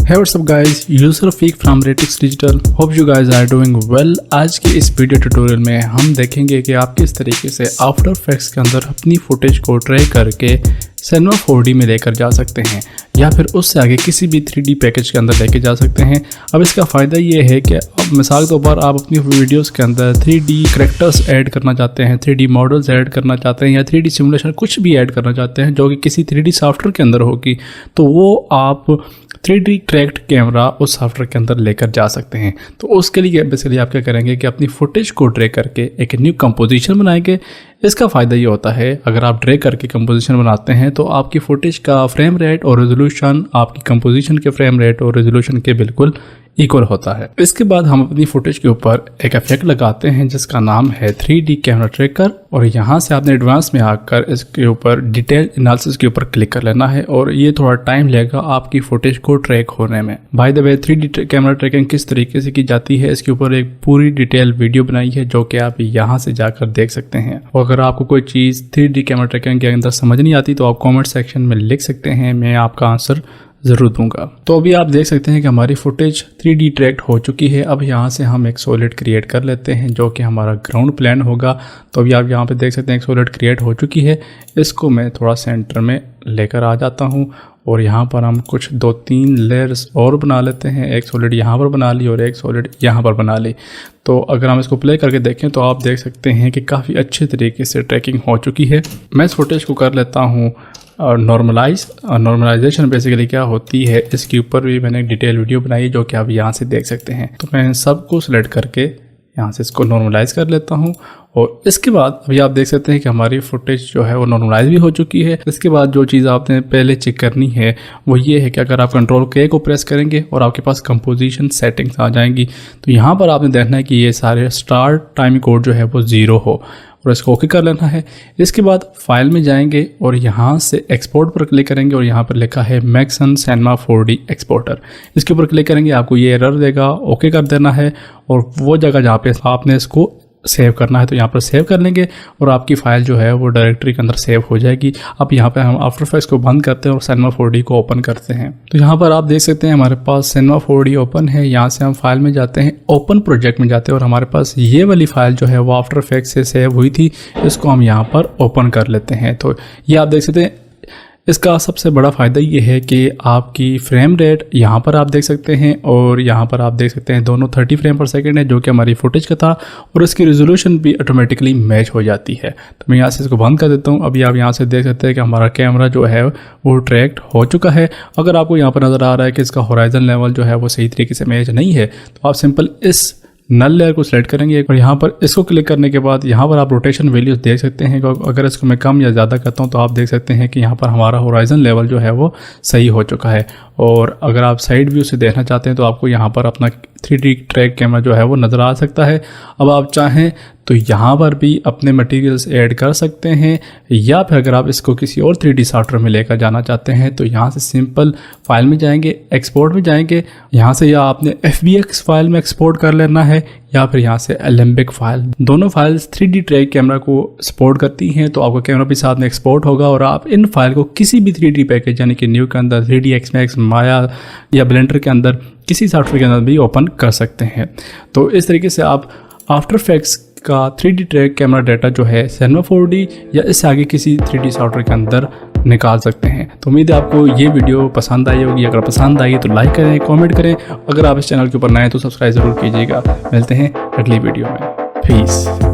Hey, what's up guys, user Rafiq from Retix digital. Hope you guys are doing well. आज के इस video tutorial में हम देखेंगे कि आप किस तरीके से आफ्टर इफेक्ट्स के अंदर अपनी फुटेज को ट्रैक करके सिनेमा 4D में लेकर जा सकते हैं या फिर उससे आगे किसी भी 3D पैकेज के अंदर लेके जा सकते हैं। अब इसका फ़ायदा ये है कि अब मिसाल के तौर पर आप अपनी वीडियोस के अंदर 3D करैक्टर्स ऐड करना चाहते हैं, 3D मॉडल्स ऐड करना चाहते हैं या 3D सिमुलेशन कुछ भी ऐड करना चाहते हैं जो कि किसी 3D सॉफ्टवेयर के अंदर होगी, तो वो आप 3D ट्रैक्ड कैमरा उस सॉफ्टवेयर के अंदर लेकर जा सकते हैं। तो उसके लिए बेसिकली आप क्या करेंगे कि अपनी फुटेज को ट्रैक करके एक न्यू कंपोजिशन बनाएंगे। इसका फ़ायदा ये होता है, अगर आप ट्रैक करके कंपोजिशन बनाते हैं तो आपकी फुटेज का फ्रेम रेट और रेजोल्यूशन आपकी कंपोजिशन के फ्रेम रेट और रेजोल्यूशन के बिल्कुल इक्वल होता है। इसके बाद हम अपनी फुटेज के ऊपर एक इफेक्ट लगाते हैं जिसका नाम है 3D कैमरा ट्रैकर, और यहाँ से आपने एडवांस में आकर इसके ऊपर डिटेल एनालिसिस के ऊपर क्लिक कर लेना है और ये थोड़ा टाइम लेगा आपकी फुटेज को ट्रैक होने में। By the way 3D camera tracking किस तरीके से की जाती है इसके ऊपर एक पूरी डिटेल वीडियो बनाई है जो कि आप यहाँ से जाकर देख सकते हैं। और अगर आपको कोई चीज़ 3D कैमरा ट्रैकिंग के अंदर समझ नहीं आती तो आप कॉमेंट सेक्शन में लिख सकते हैं, मैं आपका आंसर ज़रूर दूंगा। तो अभी आप देख सकते हैं कि हमारी फुटेज 3D ट्रैक्ड हो चुकी है। अब यहाँ से हम एक सॉलिड क्रिएट कर लेते हैं जो कि हमारा ग्राउंड प्लान होगा। तो अभी आप यहाँ पे देख सकते हैं एक सॉलिड क्रिएट हो चुकी है। इसको मैं थोड़ा सेंटर में लेकर आ जाता हूँ और यहाँ पर हम कुछ 2-3 लेयर्स और बना लेते हैं। एक सॉलिड यहाँ पर बना ली और एक सॉलिड यहाँ पर बना ली। तो अगर हम इसको प्ले करके देखें तो आप देख सकते हैं कि काफ़ी अच्छे तरीके से ट्रैकिंग हो चुकी है। मैं इस फुटेज को कर लेता हूँ नॉर्मलाइजेशन। बेसिकली क्या होती है इसके ऊपर भी मैंने एक डिटेल वीडियो बनाई जो कि आप यहाँ से देख सकते हैं। तो मैं सबको सिलेक्ट करके यहाँ से इसको नॉर्मलाइज कर लेता हूँ और इसके बाद अभी आप देख सकते हैं कि हमारी फुटेज जो है वो नॉर्मलाइज भी हो चुकी है। इसके बाद जो चीज़ आपने पहले चेक करनी है वो ये है कि अगर आप Ctrl+K को प्रेस करेंगे और आपके पास कंपोजिशन सेटिंग्स आ जाएंगी तो यहाँ पर आपने देखना है कि ये सारे स्टार्ट टाइम कोड जो है वो 0 हो और इसको ओके कर लेना है। इसके बाद फाइल में जाएंगे और यहाँ से एक्सपोर्ट पर क्लिक करेंगे और यहाँ पर लिखा है मैक्सन सिनेमा 4D एक्सपोर्टर। इसके ऊपर क्लिक करेंगे, आपको ये एरर देगा, ओके कर देना है और वो जगह जहाँ पे आपने इसको सेव करना है तो यहाँ पर सेव कर लेंगे और आपकी फ़ाइल जो है वो डायरेक्टरी के अंदर सेव हो जाएगी। अब यहाँ पे हम आफ्टर इफेक्ट्स को बंद करते हैं और सिनेमा 4D को ओपन करते हैं। तो यहाँ पर आप देख सकते हैं हमारे पास सिनेमा 4D ओपन है। यहाँ से हम फाइल में जाते हैं, ओपन प्रोजेक्ट में जाते हैं और हमारे पास ये वाली फाइल जो है वो आफ्टर इफेक्ट्स से सेव हुई थी, इसको हम यहाँ पर ओपन कर लेते हैं। तो ये आप देख सकते हैं इसका सबसे बड़ा फ़ायदा ये है कि आपकी फ्रेम रेट यहाँ पर आप देख सकते हैं और यहाँ पर आप देख सकते हैं दोनों 30 फ्रेम पर सेकंड है जो कि हमारी फुटेज का था और इसकी रेजोल्यूशन भी ऑटोमेटिकली मैच हो जाती है। तो मैं यहाँ से इसको बंद कर देता हूँ। अभी आप यहाँ से देख सकते हैं कि हमारा कैमरा जो है वो ट्रैक्ड हो चुका है। अगर आपको यहाँ पर नज़र आ रहा है कि इसका होराइजन लेवल जो है वो सही तरीके से मैच नहीं है तो आप सिंपल इस नल लेयर को सिलेक्ट करेंगे और यहाँ पर इसको क्लिक करने के बाद यहाँ पर आप रोटेशन वैल्यूज देख सकते हैं। अगर इसको मैं कम या ज़्यादा करता हूँ तो आप देख सकते हैं कि यहाँ पर हमारा होराइजन लेवल जो है वो सही हो चुका है। और अगर आप साइड व्यू से देखना चाहते हैं तो आपको यहाँ पर अपना 3D ट्रैक कैमरा जो है वो नज़र आ सकता है। अब आप चाहें तो यहाँ पर भी अपने मटेरियल्स ऐड कर सकते हैं या फिर अगर आप इसको किसी और 3D सॉफ्टवेयर में लेकर जाना चाहते हैं तो यहाँ से सिंपल फाइल में जाएंगे, एक्सपोर्ट में जाएंगे। यहाँ से या आपने FBX फाइल में एक्सपोर्ट कर लेना है या फिर यहाँ से एलेम्बिक फाइल। दोनों फाइल्स 3D ट्रैक कैमरा को सपोर्ट करती हैं तो आपका कैमरा भी साथ में एक्सपोर्ट होगा और आप इन फाइल को किसी भी 3D पैकेज यानी कि न्यू के अंदर 3ds Max, माया या ब्लेंडर के अंदर किसी सॉफ्टवेयर के अंदर भी ओपन कर सकते हैं। तो इस तरीके से आप आफ्टर इफेक्ट्स का 3D ट्रैक कैमरा डाटा जो है सिनेमा 4D या इससे आगे किसी 3D सॉफ्टवेयर के अंदर निकाल सकते हैं। तो उम्मीद है आपको ये वीडियो पसंद आई होगी। अगर पसंद आई तो लाइक करें, कमेंट करें। अगर आप इस चैनल के ऊपर नए हैं तो सब्सक्राइब ज़रूर कीजिएगा। मिलते हैं अगली वीडियो में। पीस।